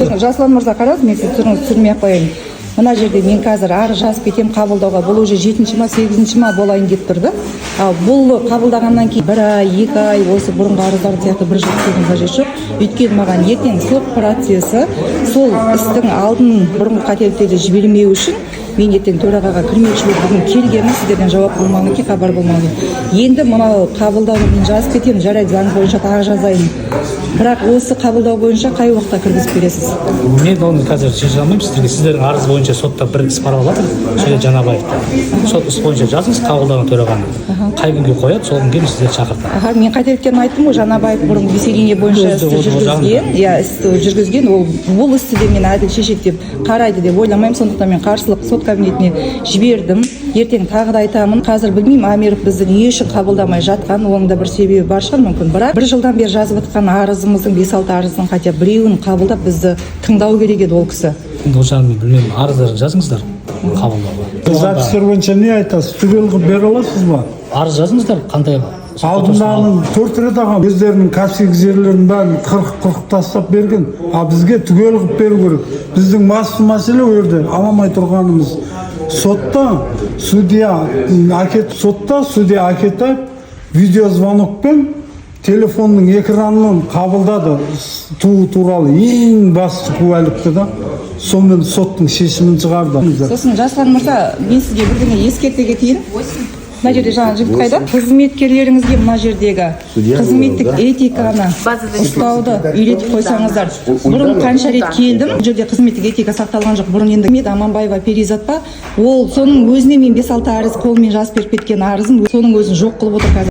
Жасұлан мырза, қараңыз, мен сізді түсірмей ақ қояйын. Мына жерде мен қазір арыз жазып кетем қабылдауға, бұл уже 7-ші ма 8-ші ма болайын деп тұрды. Бұл қабылдағаннан кейін 1 ай, 2 ай осы бұрынғы арыздар сияқты 1 жыл күтудің қажеті жоқ. Өйткені маған ертең сот процесі сол істің алдын бұрынғы қателіктерді жібермеу үшін мен ертең төрағаға кірмекші болып бүгін келгенмін, сіздерден жауап болмағаннан кейін, хабар болмағаннан кейін. Енді мынау қабылдауды мен жазып кетемін, жарайды, заң бойынша тағы жазайын. Бірақ осы қабылдау бойынша қай уақытта кіргізіп бересіз? Мен оны қазір шеше алмаймын сіздерге. Сіздердің арыз бойынша сотта бір іс қаралып жатыр, Сөйле Жанабаевта. Сот іс бойынша жазыңыз қабылдаған төрағаны. Қай күнге қояды, сол күнге сіздерді шақыртады. Мен қателіктерін айттым ғой, Жанабаев бұрын беселение бойынша істі жүргізген. Істі жүргізген, ол істі де мен әділ шешеді деп қарайды деп ойламаймын. Сондықтан мен қарсылық сот кабинетіне жібердім. Ертең тағы да айтамын. Қазір білмеймін, Амиров бізді не үшін қабылдамай жатқан, оның да бір себебі бар шығар мүмкін. Бірақ 1 жылдан бері жазып жатқан арызымыздың 5-6 арыздың хотя біреуін қабылдап бізді тыңдау керек еді ол кісі. Ол жағын мен білмеймін, арыздарын жазыңыздар қабылдауға. Запистер бойынша не айтасыз? Түгел қылып бере аласыз ба? Арыз жазыңыздар, қандай Алдынданың 4 рет ағам өздерінің кәсіпкерлік жерлерін бәрін қырық тастап берген. Бізге түгел қылып беру керек. Біздің басты мәселе ол жерде аламай тұрғанымыз. Сотта судья Акетаев видеозвонокпен телефонның экранын қабылдады туу туралы ең басты куәлікті да. Сонымен соттың шешімін шығарды. Сосын Жасұлан мырза, мен сізге бірдеңе ескерте кетейін. Мына жерде жаңа жігіт қайда? Қызметкерлеріңізге мына жердегі қызметтік этиканы ұстауды үйретіп қойсаңыздар. Бұрын қанша рет келдім, бұл жерде қызметтік этика сақталған жоқ. Бұрын енді Аманбаева Перизат па, ол соның өзіне мен 5-6 арыз қолмен жазып беріп кеткен арызым, соның өзін жоқ қылып отыр қазір.